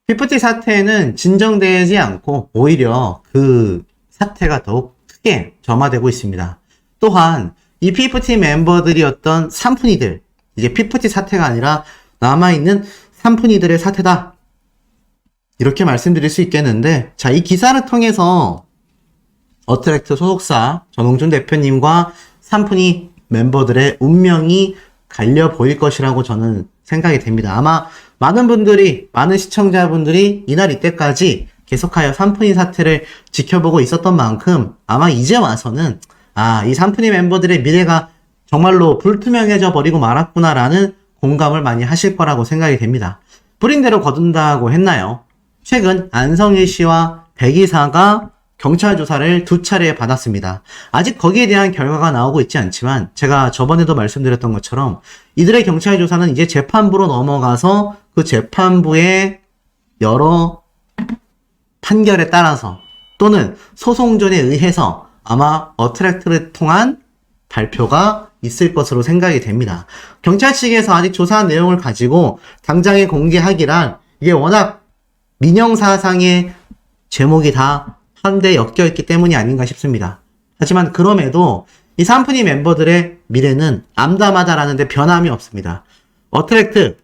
피프티 사태는 진정되지 않고 오히려 그 사태가 더욱 크게 점화되고 있습니다. 또한 이 피프티 멤버들이었던 산푼이들, 이제 피프티 사태가 아니라 남아있는 산푼이들의 사태다, 이렇게 말씀드릴 수 있겠는데, 자, 이 기사를 통해서 어트랙트 소속사 전홍준 대표님과 산푼이 멤버들의 운명이 갈려 보일 것이라고 저는 생각이 됩니다. 아마 많은 분들이, 많은 시청자분들이 이날 이때까지 계속하여 산푼이 사태를 지켜보고 있었던 만큼 아마 이제 와서는 이 산푼이 멤버들의 미래가 정말로 불투명해져 버리고 말았구나라는 공감을 많이 하실 거라고 생각이 됩니다. 뿌린 대로 거둔다고 했나요? 최근 안성일 씨와 백이사가 경찰 조사를 2차례 받았습니다. 아직 거기에 대한 결과가 나오고 있지 않지만 제가 저번에도 말씀드렸던 것처럼 이들의 경찰 조사는 이제 재판부로 넘어가서 그 재판부의 여러 판결에 따라서 또는 소송전에 의해서 아마 어트랙트를 통한 발표가 있을 것으로 생각이 됩니다. 경찰 측에서 아직 조사한 내용을 가지고 당장에 공개하기란 이게 워낙 민영사상의 제목이 다 한데 엮여있기 때문이 아닌가 싶습니다. 하지만 그럼에도 이 산푼이 멤버들의 미래는 암담하다라는 데 변함이 없습니다. 어트랙트,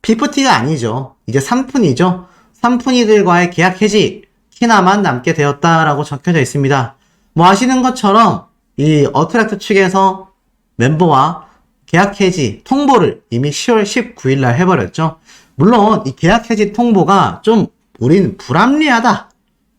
피프티가 아니죠. 이제 산푼이죠. 산푼이들과의 계약 해지, 키나만 남게 되었다라고 적혀져 있습니다. 뭐 아시는 것처럼 이 어트랙트 측에서 멤버와 계약 해지 통보를 이미 10월 19일 날 해버렸죠. 물론 이 계약 해지 통보가 좀 우린 불합리하다,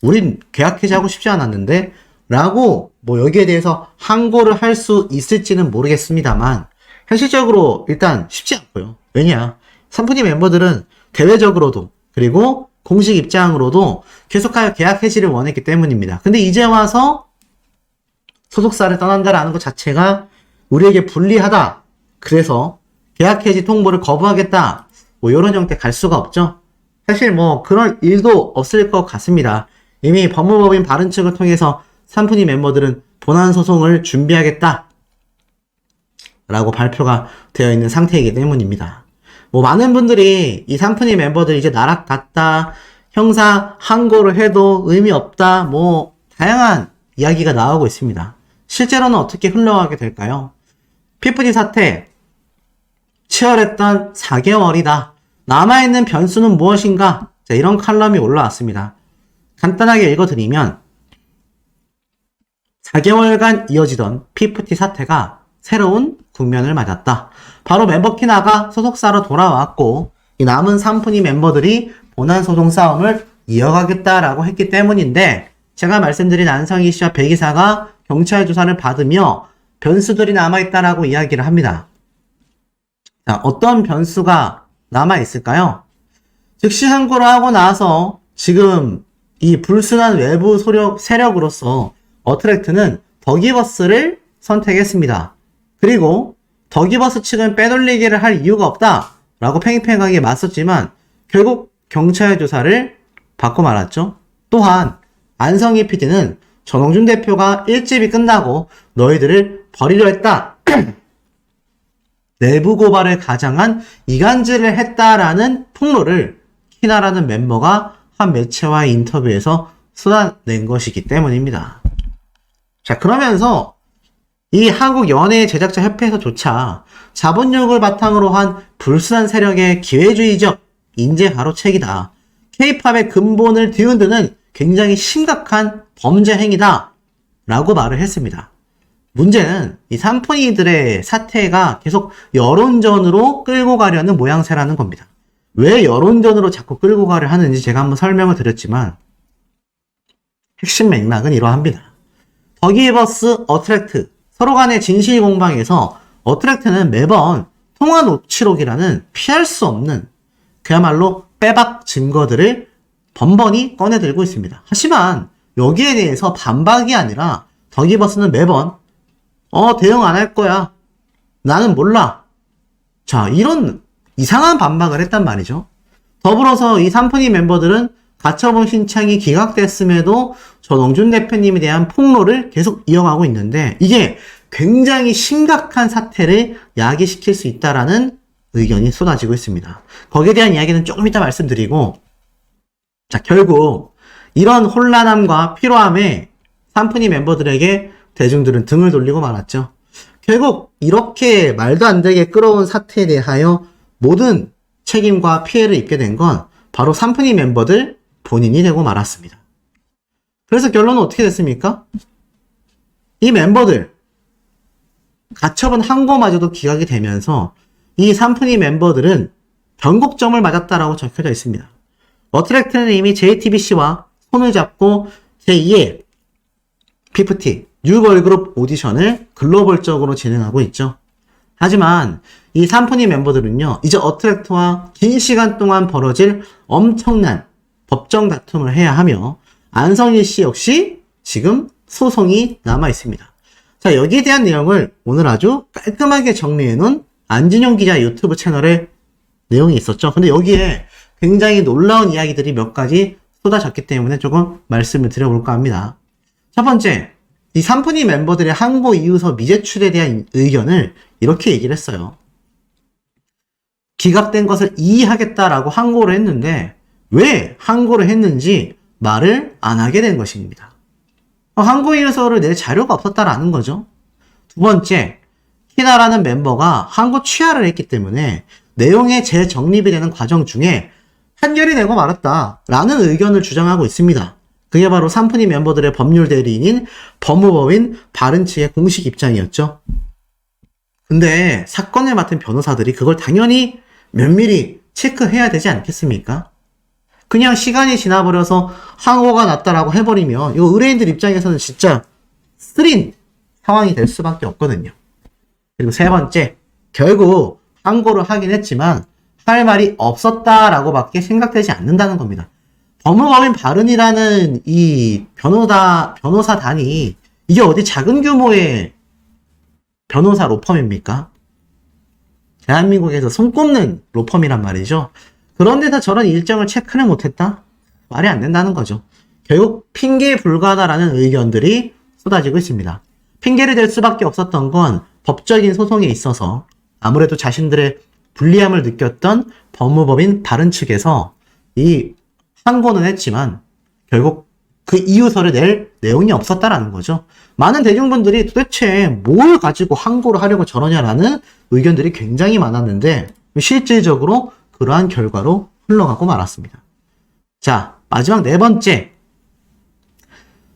우린 계약 해지하고 싶지 않았는데 라고 뭐 여기에 대해서 항고를 할 수 있을지는 모르겠습니다만 현실적으로 일단 쉽지 않고요. 왜냐, 산푼이 멤버들은 대외적으로도 그리고 공식 입장으로도 계속하여 계약 해지를 원했기 때문입니다. 근데 이제 와서 소속사를 떠난다라는 것 자체가 우리에게 불리하다, 그래서 계약 해지 통보를 거부하겠다, 뭐 이런 형태 갈 수가 없죠. 사실 뭐 그런 일도 없을 것 같습니다. 이미 법무법인 바른 측을 통해서 산푼이 멤버들은 본안 소송을 준비하겠다 라고 발표가 되어 있는 상태이기 때문입니다. 뭐 많은 분들이 이 산푼이 멤버들 이제 나락 갔다, 형사 항고를 해도 의미 없다, 뭐 다양한 이야기가 나오고 있습니다. 실제로는 어떻게 흘러가게 될까요? 피프티 사태 치열했던 4개월이다. 남아있는 변수는 무엇인가? 자, 이런 칼럼이 올라왔습니다. 간단하게 읽어드리면 4개월간 이어지던 피프티 사태가 새로운 국면을 맞았다. 바로 멤버 키나가 소속사로 돌아왔고 이 남은 산푼이 멤버들이 본안 소송 싸움을 이어가겠다라고 했기 때문인데, 제가 말씀드린 안성희 씨와 백이사가 경찰 조사를 받으며 변수들이 남아있다라고 이야기를 합니다. 자, 어떤 변수가 남아있을까요? 즉시 항고를 하고 나서 지금 이 불순한 외부 세력으로서 어트랙트는 더기버스를 선택했습니다. 그리고 더기버스 측은 빼돌리기를 할 이유가 없다 라고 팽팽하게 맞섰지만 결국 경찰 조사를 받고 말았죠. 또한 안성희 PD는 전홍준 대표가 1집이 끝나고 너희들을 버리려 했다, 내부 고발을 가장한 이간질을 했다라는 폭로를 키나라는 멤버가 한 매체와의 인터뷰에서 쏟아낸 것이기 때문입니다. 자, 그러면서 이 한국연예 제작자협회에서조차 자본력을 바탕으로 한 불순한 세력의 기회주의적 인재 가로채기다, K-팝의 근본을 뒤흔드는 굉장히 심각한 범죄 행위다 라고 말을 했습니다. 문제는 이 산푼이들의 사태가 계속 여론전으로 끌고 가려는 모양새라는 겁니다. 왜 여론전으로 자꾸 끌고 가려 하는지 제가 한번 설명을 드렸지만 핵심 맥락은 이러합니다. 더기버스, 어트랙트 서로 간의 진실 공방에서 어트랙트는 매번 통화 녹취록이라는 피할 수 없는 그야말로 빼박 증거들을 번번이 꺼내들고 있습니다. 하지만 여기에 대해서 반박이 아니라 더기버스는 매번 대응 안 할 거야, 나는 몰라, 자, 이런 이상한 반박을 했단 말이죠. 더불어서 이 산푼이 멤버들은 가처분 신청이 기각됐음에도 전홍준 대표님에 대한 폭로를 계속 이어가고 있는데 이게 굉장히 심각한 사태를 야기시킬 수 있다라는 의견이 쏟아지고 있습니다. 거기에 대한 이야기는 조금 이따 말씀드리고, 자, 결국 이런 혼란함과 피로함에 산푸니 멤버들에게 대중들은 등을 돌리고 말았죠. 결국 이렇게 말도 안 되게 끌어온 사태에 대하여 모든 책임과 피해를 입게 된 건 바로 산푸니 멤버들 본인이 되고 말았습니다. 그래서 결론은 어떻게 됐습니까? 이 멤버들 가처분 항고마저도 기각이 되면서 이 산푸니 member들은 변곡점을 맞았다라고 적혀져 있습니다. 어트랙트는 이미 JTBC와 손을 잡고 제2의 피프티 뉴 걸그룹 오디션을 글로벌적으로 진행하고 있죠. 하지만 이 산푸니 멤버들은요, 이제 어트랙트와 긴 시간 동안 벌어질 엄청난 법정 다툼을 해야 하며 안성일 씨 역시 지금 소송이 남아 있습니다. 자, 여기에 대한 내용을 오늘 아주 깔끔하게 정리해놓은 안진용 기자 유튜브 채널에 내용이 있었죠. 근데 여기에 굉장히 놀라운 이야기들이 몇 가지 쏟아졌기 때문에 조금 말씀을 드려볼까 합니다. 첫 번째, 이 산푸니 멤버들의 항고 이유서 미제출에 대한 의견을 이렇게 얘기를 했어요. 기각된 것을 이의하겠다라고 항고를 했는데 왜 항고를 했는지 말을 안 하게 된 것입니다. 항고 이유서를 낼 자료가 없었다라는 거죠. 두 번째, 희나라는 멤버가 항고 취하를 했기 때문에 내용의 재정립이 되는 과정 중에 판결이 되고 말았다라는 의견을 주장하고 있습니다. 그게 바로 산푸니 멤버들의 법률 대리인인 법무법인 바른 측의 공식 입장이었죠. 근데 사건을 맡은 변호사들이 그걸 당연히 면밀히 체크해야 되지 않겠습니까? 그냥 시간이 지나버려서 항고가 났다라고 해버리면 이거 의뢰인들 입장에서는 진짜 쓰린 상황이 될 수밖에 없거든요. 그리고 세 번째, 결국 항고를 하긴 했지만 할 말이 없었다라고 밖에 생각되지 않는다는 겁니다. 법무법인 바른이라는 이 변호사단이 이게 어디 작은 규모의 변호사 로펌입니까? 대한민국에서 손꼽는 로펌이란 말이죠. 그런데도 저런 일정을 체크를 못했다? 말이 안 된다는 거죠. 결국 핑계에 불과하다라는 의견들이 쏟아지고 있습니다. 핑계를 댈 수밖에 없었던 건 법적인 소송에 있어서 아무래도 자신들의 불리함을 느꼈던 법무법인 바른 측에서 이 항고는 했지만 결국 그 이유서를 낼 내용이 없었다라는 거죠. 많은 대중분들이 도대체 뭘 가지고 항고를 하려고 저러냐라는 의견들이 굉장히 많았는데 실질적으로 그러한 결과로 흘러가고 말았습니다. 자, 마지막 네 번째.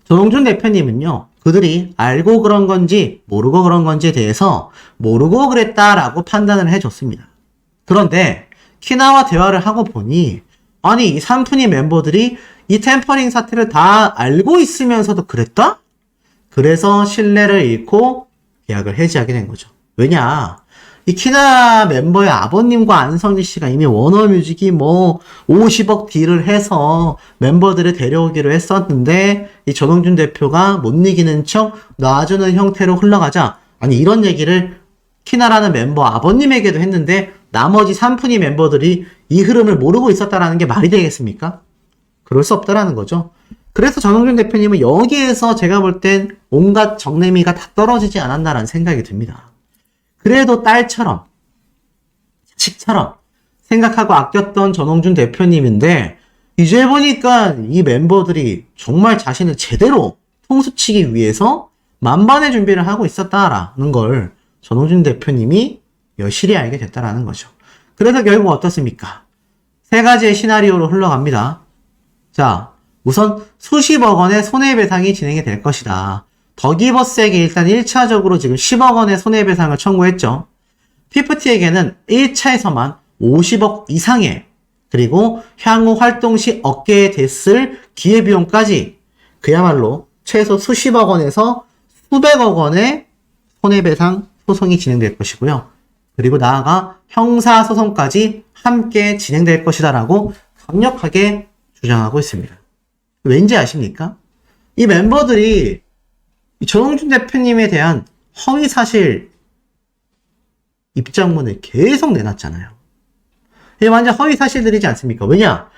조동준 대표님은요, 그들이 알고 그런 건지 모르고 그런 건지에 대해서 모르고 그랬다라고 판단을 해줬습니다. 그런데 키나와 대화를 하고 보니 아니 이 산푸니 멤버들이 이 템퍼링 사태를 다 알고 있으면서도 그랬다? 그래서 신뢰를 잃고 계약을 해지하게 된 거죠. 왜냐? 이 키나 멤버의 아버님과 안성기 씨가 이미 워너뮤직이 50억 딜을 해서 멤버들을 데려오기로 했었는데 이 조동준 대표가 못 이기는 척 놔주는 형태로 흘러가자 아니 이런 얘기를 키나라는 멤버 아버님에게도 했는데 나머지 산푸니 멤버들이 이 흐름을 모르고 있었다라는 게 말이 되겠습니까? 그럴 수 없다라는 거죠. 그래서 조동준 대표님은 여기에서 제가 볼 땐 온갖 정내미가 다 떨어지지 않았나라는 생각이 듭니다. 그래도 딸처럼, 자식처럼 생각하고 아꼈던 전홍준 대표님인데 이제 보니까 이 멤버들이 정말 자신을 제대로 통수치기 위해서 만반의 준비를 하고 있었다라는 걸 전홍준 대표님이 여실히 알게 됐다라는 거죠. 그래서 결국 어떻습니까? 세 가지의 시나리오로 흘러갑니다. 자, 우선 수십억 원의 손해배상이 진행이 될 것이다. 더기버스에게 일단 1차적으로 지금 10억 원의 손해배상을 청구했죠. 피프티에게는 1차에서만 50억 이상의 그리고 향후 활동 시 얻게 됐을 기회비용까지 그야말로 최소 수십억 원에서 수백억 원의 손해배상 소송이 진행될 것이고요. 그리고 나아가 형사소송까지 함께 진행될 것이다 라고 강력하게 주장하고 있습니다. 왠지 아십니까? 이 멤버들이 조동준 대표님에 대한 허위사실 입장문을 계속 내놨잖아요. 이게 완전 허위사실들이지 않습니까? 왜냐?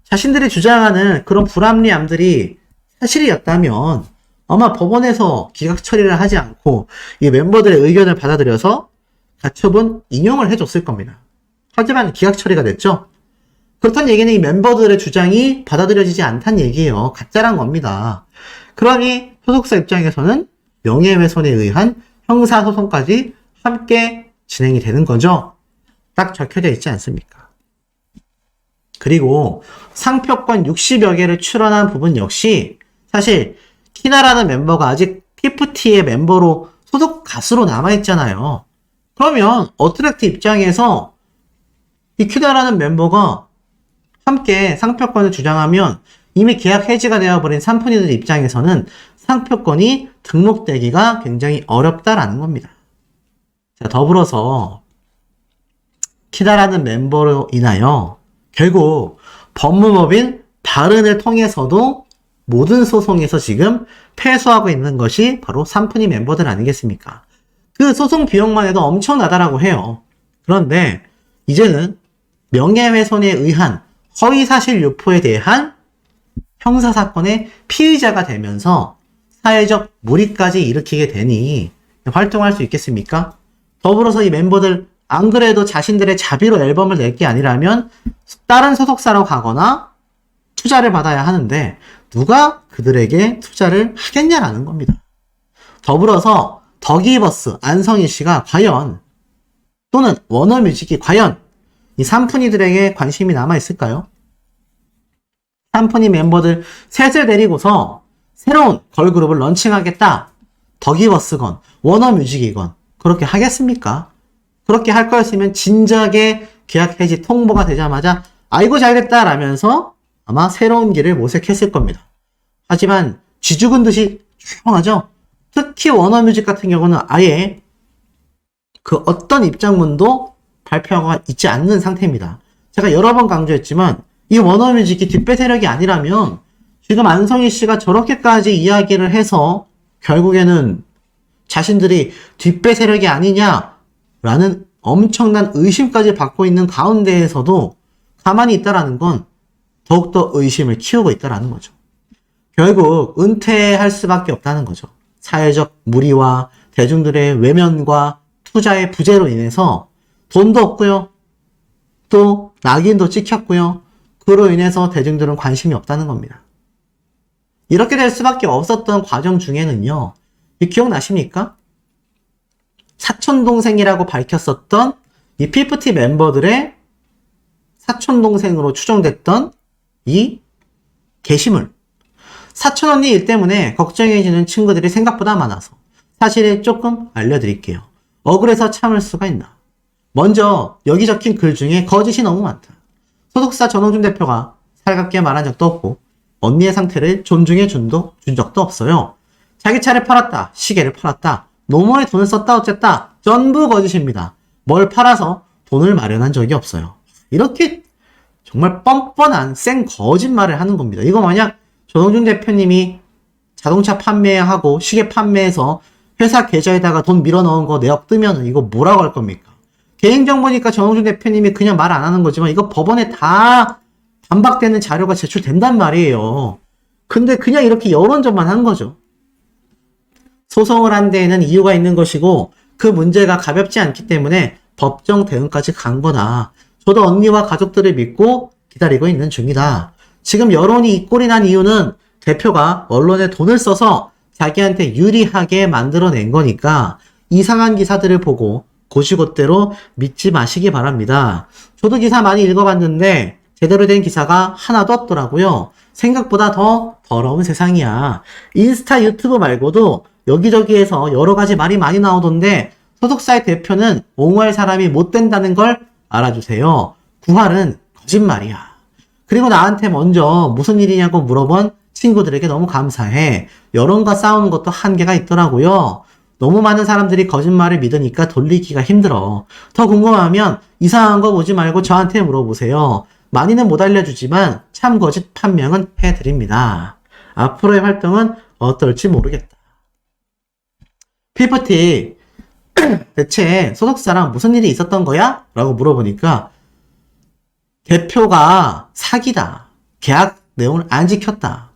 자신들이 주장하는 그런 불합리함들이 사실이었다면 아마 법원에서 기각 처리를 하지 않고 이 멤버들의 의견을 받아들여서 가처분 인용을 해줬을 겁니다. 하지만 기각 처리가 됐죠? 그렇다는 얘기는 이 멤버들의 주장이 받아들여지지 않다는 얘기예요. 가짜란 겁니다. 그러니 소속사 입장에서는 명예훼손에 의한 형사소송까지 함께 진행이 되는 거죠. 딱 적혀져 있지 않습니까? 그리고 상표권 60여 개를 출원한 부분 역시 사실 키나라는 멤버가 아직 피프티의 멤버로 소속 가수로 남아있잖아요. 그러면 어트랙트 입장에서 이 키나라는 멤버가 함께 상표권을 주장하면 이미 계약 해지가 되어버린 산푼이들 입장에서는 상표권이 등록되기가 굉장히 어렵다라는 겁니다. 자, 더불어서 키다라는 멤버로 인하여 결국 법무법인 바른을 통해서도 모든 소송에서 지금 패소하고 있는 것이 바로 산푼이 멤버들 아니겠습니까? 그 소송 비용만 해도 엄청나다라고 해요. 그런데 이제는 명예훼손에 의한 허위사실 유포에 대한 형사사건의 피의자가 되면서 사회적 물의까지 일으키게 되니 활동할 수 있겠습니까? 더불어서 이 멤버들 안 그래도 자신들의 자비로 앨범을 낼 게 아니라면 다른 소속사로 가거나 투자를 받아야 하는데 누가 그들에게 투자를 하겠냐라는 겁니다. 더불어서 더기버스 안성희 씨가 과연 또는 워너뮤직이 과연 이 산푼이들에게 관심이 남아있을까요? 산푼이 멤버들 셋을 데리고서 새로운 걸그룹을 런칭하겠다. 더기버스건 워너뮤직이건 그렇게 하겠습니까? 그렇게 할 거였으면 진작에 계약 해지 통보가 되자마자 아이고 잘됐다 라면서 아마 새로운 길을 모색했을 겁니다. 하지만 쥐 죽은 듯이 조용하죠? 특히 워너뮤직 같은 경우는 아예 그 어떤 입장문도 발표가 있지 않는 상태입니다. 제가 여러 번 강조했지만 이 워너뮤직이 뒷배 세력이 아니라면 지금 안성희 씨가 저렇게까지 이야기를 해서 결국에는 자신들이 뒷배 세력이 아니냐라는 엄청난 의심까지 받고 있는 가운데에서도 가만히 있다라는 건 더욱더 의심을 키우고 있다라는 거죠. 결국 은퇴할 수밖에 없다는 거죠. 사회적 무리와 대중들의 외면과 투자의 부재로 인해서 돈도 없고요. 또 낙인도 찍혔고요. 그로 인해서 대중들은 관심이 없다는 겁니다. 이렇게 될 수밖에 없었던 과정 중에는요. 기억나십니까? 사촌동생이라고 밝혔었던 이 피프티 멤버들의 사촌동생으로 추정됐던 이 게시물. 사촌언니 일 때문에 걱정해지는 친구들이 생각보다 많아서 사실을 조금 알려드릴게요. 억울해서 참을 수가 있나. 먼저 여기 적힌 글 중에 거짓이 너무 많다. 소속사 전홍준 대표가 살갑게 말한 적도 없고 언니의 상태를 존중해 준 적도 없어요. 자기 차를 팔았다. 시계를 팔았다. 노모에 돈을 썼다 어쨌다. 전부 거짓입니다. 뭘 팔아서 돈을 마련한 적이 없어요. 이렇게 정말 뻔뻔한 생 거짓말을 하는 겁니다. 이거 만약 전홍준 대표님이 자동차 판매하고 시계 판매해서 회사 계좌에다가 돈 밀어 넣은 거 내역 뜨면 이거 뭐라고 할 겁니까? 개인정보니까 전홍준 대표님이 그냥 말 안 하는 거지만 이거 법원에 다 반박되는 자료가 제출된단 말이에요. 근데 그냥 이렇게 여론전만 한 거죠. 소송을 한 데에는 이유가 있는 것이고 그 문제가 가볍지 않기 때문에 법정 대응까지 간 거다. 저도 언니와 가족들을 믿고 기다리고 있는 중이다. 지금 여론이 이 꼴이 난 이유는 대표가 언론에 돈을 써서 자기한테 유리하게 만들어낸 거니까 이상한 기사들을 보고 고시고대로 믿지 마시기 바랍니다. 저도 기사 많이 읽어봤는데 제대로 된 기사가 하나도 없더라고요. 생각보다 더 더러운 세상이야. 인스타 유튜브 말고도 여기저기에서 여러 가지 말이 많이 나오던데 소속사의 대표는 옹호할 사람이 못 된다는 걸 알아주세요. 구할은 거짓말이야. 그리고 나한테 먼저 무슨 일이냐고 물어본 친구들에게 너무 감사해. 여론과 싸우는 것도 한계가 있더라고요. 너무 많은 사람들이 거짓말을 믿으니까 돌리기가 힘들어. 더 궁금하면 이상한 거 보지 말고 저한테 물어보세요. 많이는 못 알려주지만 참 거짓 판명은 해드립니다. 앞으로의 활동은 어떨지 모르겠다. 피프티 대체 소속사랑 무슨 일이 있었던 거야? 라고 물어보니까 대표가 사기다. 계약 내용을 안 지켰다.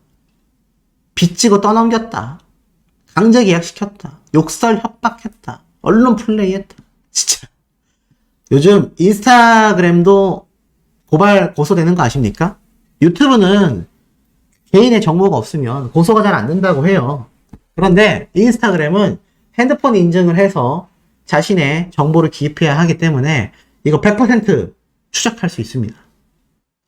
빚지고 떠넘겼다. 강제 계약시켰다. 욕설 협박했다. 언론 플레이했다. 진짜 요즘 인스타그램도 고소되는 거 아십니까? 유튜브는 개인의 정보가 없으면 고소가 잘 안 된다고 해요. 그런데 인스타그램은 핸드폰 인증을 해서 자신의 정보를 기입해야 하기 때문에 이거 100% 추적할 수 있습니다.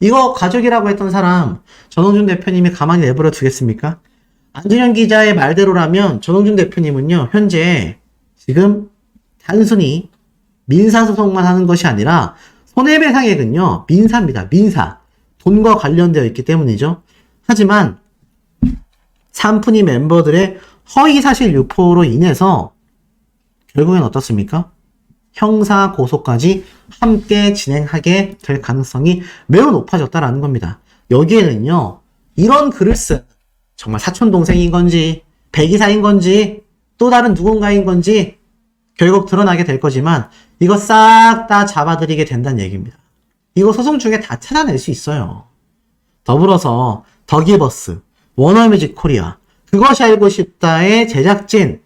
이거 가족이라고 했던 사람 전홍준 대표님이 가만히 내버려 두겠습니까? 안준영 기자의 말대로라면 전홍준 대표님은요, 현재 지금 단순히 민사소송만 하는 것이 아니라 손해배상액은요, 민사입니다. 민사. 돈과 관련되어 있기 때문이죠. 하지만 삼푼이 멤버들의 허위사실 유포로 인해서 결국엔 어떻습니까? 형사 고소까지 함께 진행하게 될 가능성이 매우 높아졌다라는 겁니다. 여기에는요, 이런 글을 쓴 정말 사촌동생인 건지 배기사인 건지 또 다른 누군가인 건지 결국 드러나게 될 거지만 이거 싹 다 잡아들이게 된다는 얘기입니다. 이거 소송 중에 다 찾아낼 수 있어요. 더불어서 더기버스, 워너뮤직 코리아, 그것이 알고 싶다의 제작진,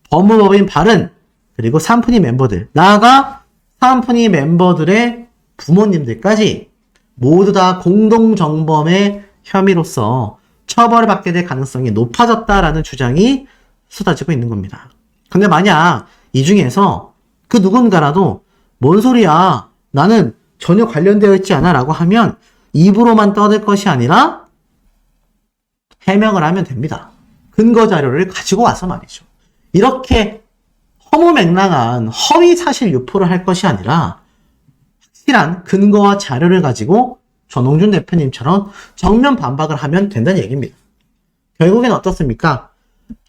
법무법인 발은, 그리고 삼푼이 멤버들, 나아가 삼푼이 멤버들의 부모님들까지 모두 다 공동정범의 혐의로서 처벌을 받게 될 가능성이 높아졌다라는 주장이 쏟아지고 있는 겁니다. 근데 만약 이 중에서 그 누군가라도 뭔 소리야, 나는 전혀 관련되어 있지 않아 라고 하면 입으로만 떠들 것이 아니라 해명을 하면 됩니다. 근거 자료를 가지고 와서 말이죠. 이렇게 허무맹랑한 허위 사실 유포를 할 것이 아니라 확실한 근거와 자료를 가지고 전홍준 대표님처럼 정면 반박을 하면 된다는 얘기입니다. 결국엔 어떻습니까?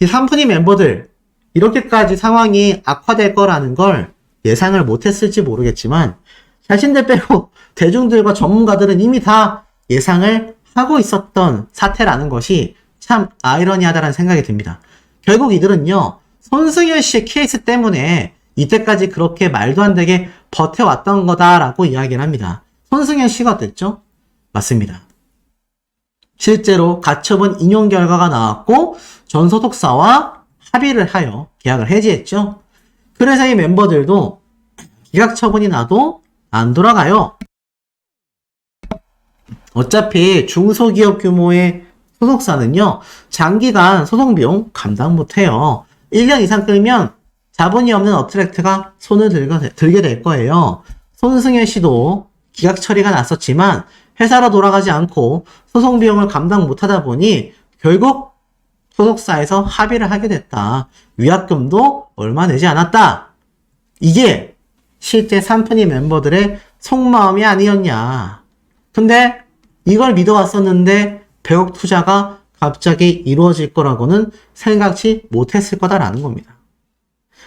이 삼푼이 멤버들 이렇게까지 상황이 악화될 거라는 걸 예상을 못했을지 모르겠지만 자신들 빼고 대중들과 전문가들은 이미 다 예상을 하고 있었던 사태라는 것이 참 아이러니하다는 생각이 듭니다. 결국 이들은요, 손승현 씨의 케이스 때문에 이때까지 그렇게 말도 안 되게 버텨왔던 거다라고 이야기를 합니다. 손승현 씨가 어땠죠? 맞습니다. 실제로 가처분 인용 결과가 나왔고 전 소속사와 합의를 하여 계약을 해지했죠. 그래서 이 멤버들도 기각 처분이 나도 안 돌아가요. 어차피 중소기업 규모의 소속사는요, 장기간 소송비용 감당 못해요. 1년 이상 끌면 자본이 없는 어트랙트가 손을 들게 될 거예요. 손승현 씨도 기각 처리가 났었지만 회사로 돌아가지 않고 소송비용을 감당 못하다 보니 결국 소속사에서 합의를 하게 됐다. 위약금도 얼마 내지 않았다. 이게 실제 삼푼이 멤버들의 속마음이 아니었냐. 근데 이걸 믿어왔었는데 100억 투자가 갑자기 이루어질 거라고는 생각지 못했을 거다라는 겁니다.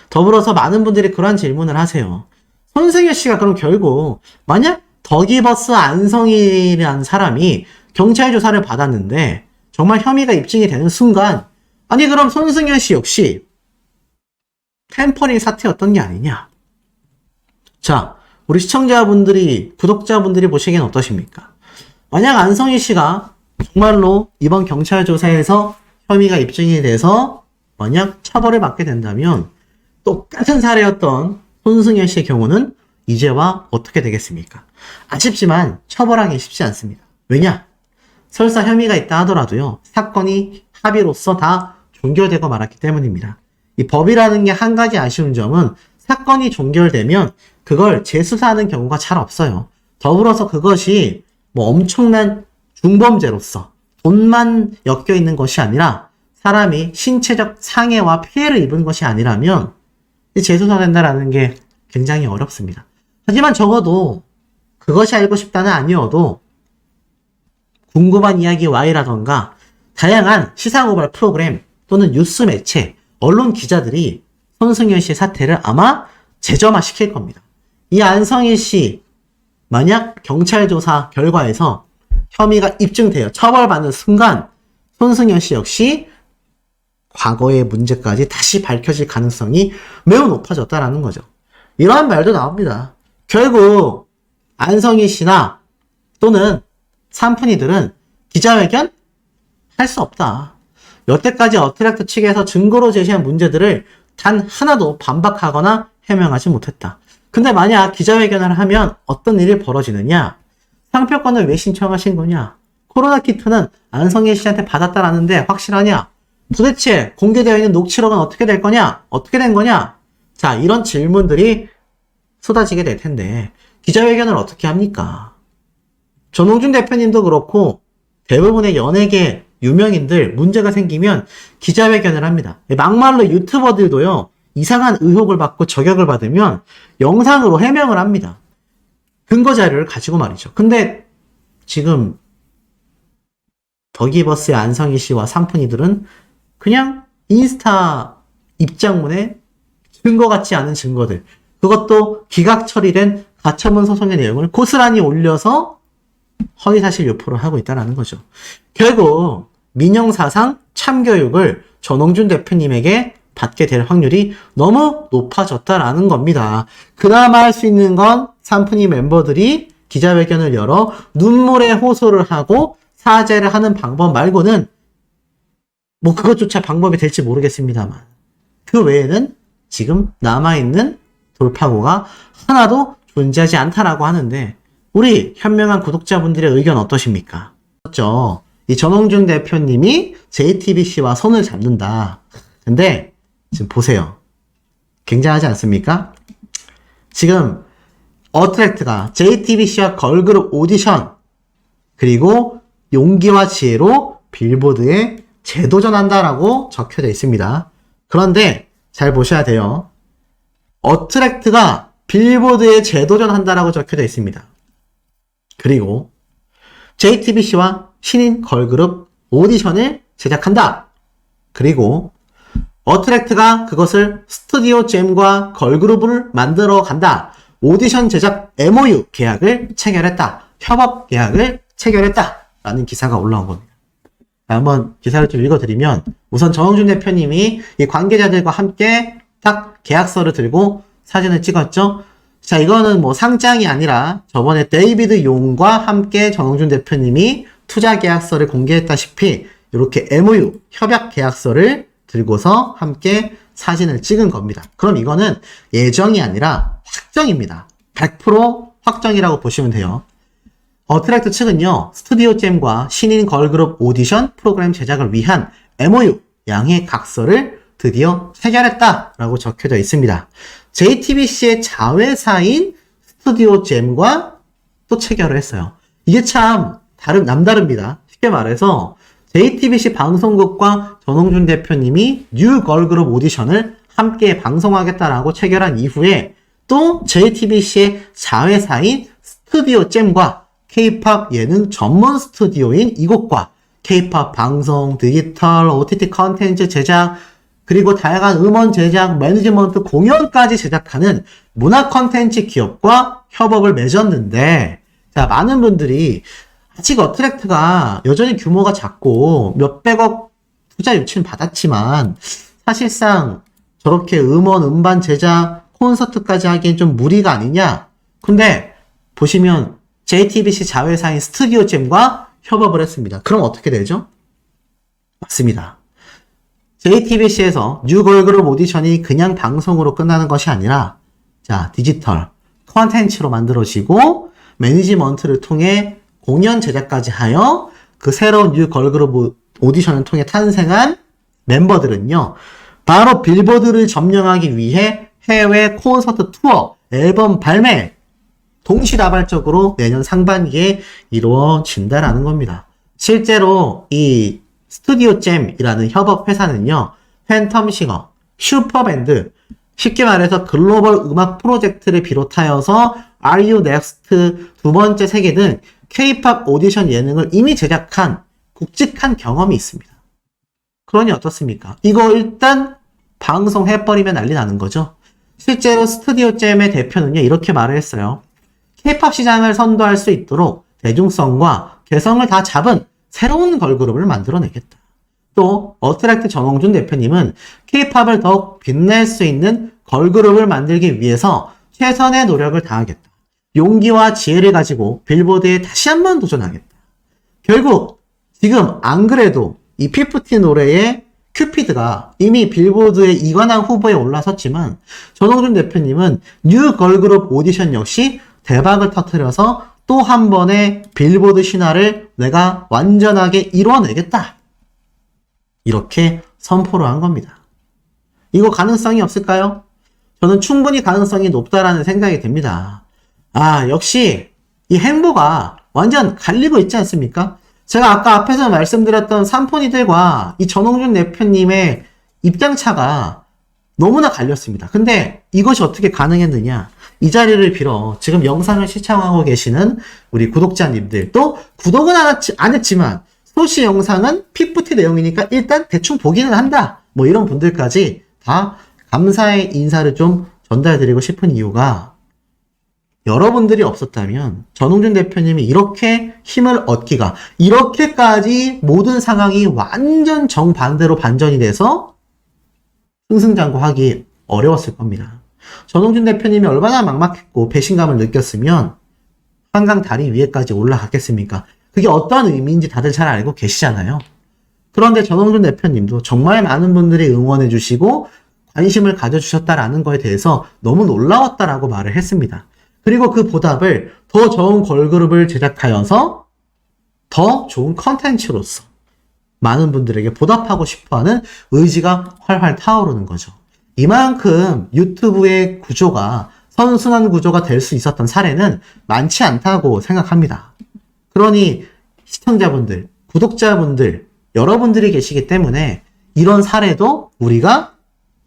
더불어서 많은 분들이 그런 질문을 하세요. 손승현 씨가 그럼 결국 만약 더기버스 안성일이라는 사람이 경찰 조사를 받았는데 정말 혐의가 입증이 되는 순간 아니 그럼 손승현 씨 역시 템퍼링 사태였던 게 아니냐. 자, 우리 시청자분들이 구독자분들이 보시기엔 어떠십니까? 만약 안성일 씨가 정말로 이번 경찰 조사에서 혐의가 입증이 돼서 만약 처벌을 받게 된다면 똑같은 사례였던 손승현 씨의 경우는 이제와 어떻게 되겠습니까? 아쉽지만 처벌하기 쉽지 않습니다. 왜냐? 설사 혐의가 있다 하더라도요, 사건이 합의로서 다 종결되고 말았기 때문입니다. 이 법이라는 게 한 가지 아쉬운 점은 사건이 종결되면 그걸 재수사하는 경우가 잘 없어요. 더불어서 그것이 뭐 엄청난 중범죄로서 돈만 엮여 있는 것이 아니라 사람이 신체적 상해와 피해를 입은 것이 아니라면 재수사된다라는 게 굉장히 어렵습니다. 하지만 적어도 그것이 알고 싶다는 아니어도 궁금한 이야기 Y라던가 다양한 시사고발 프로그램 또는 뉴스 매체, 언론 기자들이 손승현 씨의 사태를 아마 재점화시킬 겁니다. 이 안성일 씨 만약 경찰 조사 결과에서 혐의가 입증되어 처벌받는 순간 손승현 씨 역시 과거의 문제까지 다시 밝혀질 가능성이 매우 높아졌다라는 거죠. 이러한 말도 나옵니다. 결국 안성일 씨나 또는 삼푼이들은 기자회견 할 수 없다. 여태까지 어트랙트 측에서 증거로 제시한 문제들을 단 하나도 반박하거나 해명하지 못했다. 근데 만약 기자회견을 하면 어떤 일이 벌어지느냐? 상표권을 왜 신청하신 거냐? 코로나 키트는 안성희 씨한테 받았다라는데 확실하냐? 도대체 공개되어 있는 녹취록은 어떻게 될 거냐? 어떻게 된 거냐? 자, 이런 질문들이 쏟아지게 될 텐데 기자회견을 어떻게 합니까? 전홍준 대표님도 그렇고 대부분의 연예계 유명인들 문제가 생기면 기자회견을 합니다. 막말로 유튜버들도요, 이상한 의혹을 받고 저격을 받으면 영상으로 해명을 합니다. 근거 자료를 가지고 말이죠. 근데 지금 더기버스의 안성희 씨와 삼푼이들은 그냥 인스타 입장문에 증거 같지 않은 증거들, 그것도 기각 처리된 가처분 소송의 내용을 고스란히 올려서 허위사실 유포를 하고 있다는 거죠. 결국 민영사상 참교육을 전홍준 대표님에게 받게 될 확률이 너무 높아졌다라는 겁니다. 그나마 할 수 있는 건 삼푼이 멤버들이 기자회견을 열어 눈물의 호소를 하고 사죄를 하는 방법 말고는 뭐 그것조차 방법이 될지 모르겠습니다만 그 외에는 지금 남아있는 돌파구가 하나도 존재하지 않다라고 하는데 우리 현명한 구독자분들의 의견 어떠십니까? 그렇죠. 이 전홍준 대표님이 JTBC와 손을 잡는다. 근데 지금 보세요. 굉장하지 않습니까? 지금 어트랙트가 JTBC와 걸그룹 오디션 그리고 용기와 지혜로 빌보드에 재도전한다라고 적혀져 있습니다. 그런데 잘 보셔야 돼요. 어트랙트가 빌보드에 재도전한다라고 적혀져 있습니다. 그리고 JTBC와 신인 걸그룹 오디션을 제작한다. 그리고 어트랙트가 그것을 스튜디오 잼과 걸그룹을 만들어 간다. 오디션 제작 MOU 계약을 체결했다. 협업 계약을 체결했다. 라는 기사가 올라온 겁니다. 한번 기사를 좀 읽어드리면 우선 전홍준 대표님이 이 관계자들과 함께 딱 계약서를 들고 사진을 찍었죠. 자, 이거는 뭐 상장이 아니라 저번에 데이비드 용과 함께 전홍준 대표님이 투자 계약서를 공개했다시피 이렇게 MOU 협약 계약서를 들고서 함께 사진을 찍은 겁니다. 그럼 이거는 예정이 아니라 확정입니다. 100% 확정이라고 보시면 돼요. 어트랙트 측은요, 스튜디오 잼과 신인 걸그룹 오디션 프로그램 제작을 위한 MOU 양해 각서를 드디어 체결했다라고 적혀져 있습니다. JTBC의 자회사인 스튜디오 잼과 또 체결을 했어요. 이게 참 남다릅니다. 쉽게 말해서 JTBC 방송국과 전홍준 대표님이 뉴 걸그룹 오디션을 함께 방송하겠다라고 체결한 이후에 또 JTBC의 자회사인 스튜디오 잼과 K-POP 예능 전문 스튜디오인 이곳과 K-POP 방송, 디지털, OTT 컨텐츠 제작, 그리고 다양한 음원 제작, 매니지먼트, 공연까지 제작하는 문화 컨텐츠 기업과 협업을 맺었는데, 자, 많은 분들이 아직 어트랙트가 여전히 규모가 작고 몇백억 투자 유치는 받았지만 사실상 저렇게 음원, 음반 제작, 콘서트까지 하기엔 좀 무리가 아니냐? 근데 보시면 JTBC 자회사인 스튜디오 잼과 협업을 했습니다. 그럼 어떻게 되죠? 맞습니다. JTBC에서 뉴 걸그룹 오디션이 그냥 방송으로 끝나는 것이 아니라 자, 디지털 콘텐츠로 만들어지고 매니지먼트를 통해 공연 제작까지 하여 그 새로운 뉴 걸그룹 오디션을 통해 탄생한 멤버들은요, 바로 빌보드를 점령하기 위해 해외 콘서트 투어, 앨범 발매 동시다발적으로 내년 상반기에 이루어진다라는 겁니다. 실제로 이 스튜디오 잼이라는 협업 회사는요, 팬텀싱어, 슈퍼밴드, 쉽게 말해서 글로벌 음악 프로젝트를 비롯하여서 Are You Next 두 번째 세계 등 K-POP 오디션 예능을 이미 제작한 굵직한 경험이 있습니다. 그러니 어떻습니까? 이거 일단 방송해버리면 난리 나는 거죠. 실제로 스튜디오 잼의 대표는요, 이렇게 말을 했어요. K-POP 시장을 선도할 수 있도록 대중성과 개성을 다 잡은 새로운 걸그룹을 만들어내겠다. 또 어트랙트 전홍준 대표님은 K-POP을 더욱 빛낼 수 있는 걸그룹을 만들기 위해서 최선의 노력을 다하겠다. 용기와 지혜를 가지고 빌보드에 다시 한번 도전하겠다. 결국 지금 안 그래도 이 피프티 노래의 큐피드가 이미 빌보드의 이관왕 후보에 올라섰지만 전홍준 대표님은 뉴 걸그룹 오디션 역시 대박을 터뜨려서 또 한 번의 빌보드 신화를 내가 완전하게 이뤄내겠다. 이렇게 선포를 한 겁니다. 이거 가능성이 없을까요? 저는 충분히 가능성이 높다라는 생각이 듭니다. 역시 이 행보가 완전 갈리고 있지 않습니까? 제가 아까 앞에서 말씀드렸던 삼폰이들과 이 전홍준 대표님의 입장차가 너무나 갈렸습니다. 근데 이것이 어떻게 가능했느냐? 이 자리를 빌어 지금 영상을 시청하고 계시는 우리 구독자님들, 또 구독은 안 했지만 소시 영상은 PPT 내용이니까 일단 대충 보기는 한다. 뭐 이런 분들까지 다 감사의 인사를 좀 전달드리고 싶은 이유가, 여러분들이 없었다면 전홍준 대표님이 이렇게 힘을 얻기가, 이렇게까지 모든 상황이 완전 정반대로 반전이 돼서 승승장구하기 어려웠을 겁니다. 전홍준 대표님이 얼마나 막막했고 배신감을 느꼈으면 한강 다리 위에까지 올라갔겠습니까? 그게 어떤 의미인지 다들 잘 알고 계시잖아요. 그런데 전홍준 대표님도 정말 많은 분들이 응원해 주시고 관심을 가져주셨다라는 거에 대해서 너무 놀라웠다라고 말을 했습니다. 그리고 그 보답을 더 좋은 걸그룹을 제작하여서 더 좋은 컨텐츠로서 많은 분들에게 보답하고 싶어하는 의지가 활활 타오르는 거죠. 이만큼 유튜브의 구조가 선순환 구조가 될 수 있었던 사례는 많지 않다고 생각합니다. 그러니 시청자분들, 구독자분들, 여러분들이 계시기 때문에 이런 사례도 우리가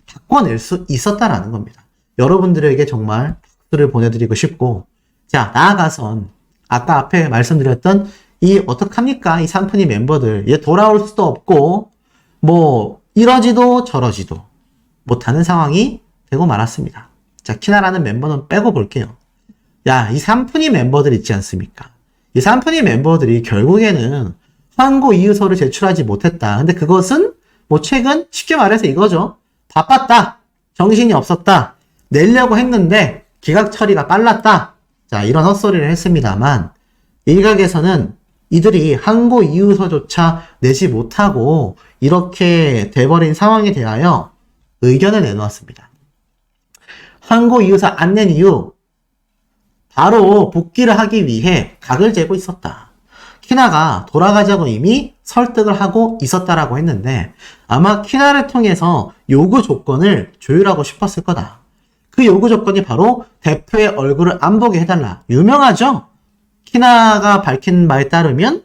바꿔낼 수 있었다라는 겁니다. 여러분들에게 정말 박수를 보내드리고 싶고, 자, 나아가선 아까 앞에 말씀드렸던 이 어떡합니까? 이 삼푼이 멤버들, 얘 돌아올 수도 없고 뭐 이러지도 저러지도 못하는 상황이 되고 말았습니다. 자, 키나라는 멤버는 빼고 볼게요. 야, 이 삼푼이 멤버들 있지 않습니까? 이 삼푼이 멤버들이 결국에는 환고 이유서를 제출하지 못했다. 근데 그것은 뭐 최근 쉽게 말해서 이거죠. 바빴다. 정신이 없었다. 내려고 했는데 기각 처리가 빨랐다. 자, 이런 헛소리를 했습니다만 일각에서는 이들이 항고 이유서조차 내지 못하고 이렇게 돼버린 상황에 대하여 의견을 내놓았습니다. 항고 이유서 안 낸 이유, 바로 복귀를 하기 위해 각을 재고 있었다. 키나가 돌아가자고 이미 설득을 하고 있었다라고 했는데 아마 키나를 통해서 요구 조건을 조율하고 싶었을 거다. 그 요구 조건이 바로 대표의 얼굴을 안 보게 해달라. 유명하죠? 키나가 밝힌 바에 따르면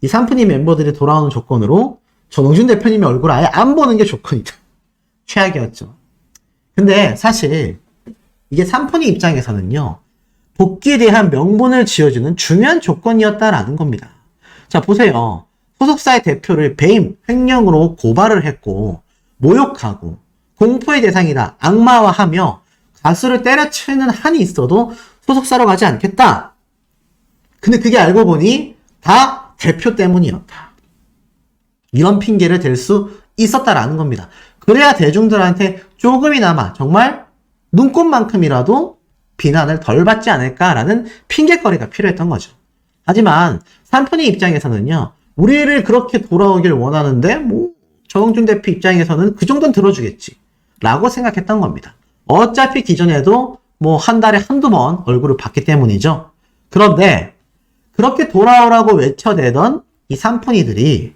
이 삼푼이 멤버들이 돌아오는 조건으로 전홍준 대표님의 얼굴을 아예 안 보는 게 조건이다. 최악이었죠. 근데 사실 이게 삼푼이 입장에서는요, 복귀에 대한 명분을 지어주는 중요한 조건이었다라는 겁니다. 자, 보세요. 소속사의 대표를 배임, 횡령으로 고발을 했고 모욕하고 공포의 대상이다, 악마화하며 가수를 때려치는 한이 있어도 소속사로 가지 않겠다. 근데 그게 알고 보니 다 대표 때문이었다. 이런 핑계를 댈 수 있었다라는 겁니다. 그래야 대중들한테 조금이나마 정말 눈꼽만큼이라도 비난을 덜 받지 않을까라는 핑계거리가 필요했던 거죠. 하지만 삼푼이 입장에서는요, 우리를 그렇게 돌아오길 원하는데 뭐 전홍준 대표 입장에서는 그 정도는 들어주겠지 라고 생각했던 겁니다. 어차피 기존에도 뭐 한 달에 한두 번 얼굴을 봤기 때문이죠. 그런데 그렇게 돌아오라고 외쳐대던 이 삼푼이들이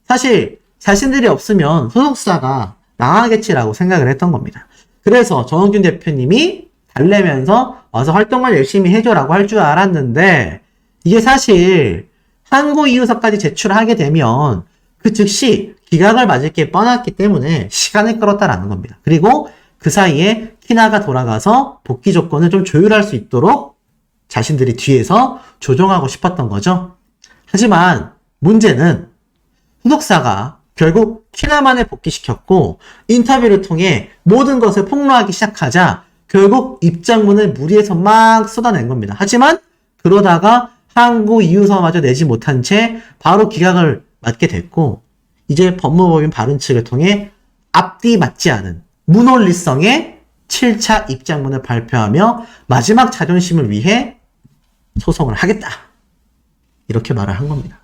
사실 자신들이 없으면 소속사가 나가겠지라고 생각을 했던 겁니다. 그래서 전홍준 대표님이 달래면서 와서 활동을 열심히 해줘라고 할 줄 알았는데, 이게 사실 항고 이유서까지 제출하게 되면 그 즉시 기각을 맞을 게 뻔했기 때문에 시간을 끌었다라는 겁니다. 그리고 그 사이에 키나가 돌아가서 복귀 조건을 좀 조율할 수 있도록 자신들이 뒤에서 조정하고 싶었던 거죠. 하지만 문제는 소속사가 결국 키나만을 복귀시켰고 인터뷰를 통해 모든 것을 폭로하기 시작하자 결국 입장문을 무리해서 막 쏟아낸 겁니다. 하지만 그러다가 항고 이유서마저 내지 못한 채 바로 기각을 맞게 됐고, 이제 법무법인 바른 측을 통해 앞뒤 맞지 않은 무논리성의 7차 입장문을 발표하며 마지막 자존심을 위해 소송을 하겠다. 이렇게 말을 한 겁니다.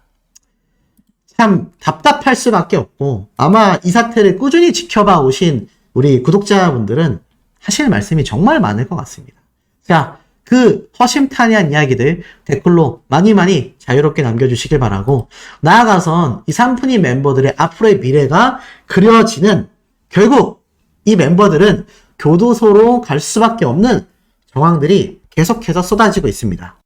참 답답할 수밖에 없고, 아마 이 사태를 꾸준히 지켜봐 오신 우리 구독자분들은 하실 말씀이 정말 많을 것 같습니다. 자, 그 허심탄회한 이야기들 댓글로 많이 자유롭게 남겨주시길 바라고, 나아가선 이 삼푼이 멤버들의 앞으로의 미래가 그려지는, 결국 이 멤버들은 교도소로 갈 수밖에 없는 정황들이 계속해서 쏟아지고 있습니다.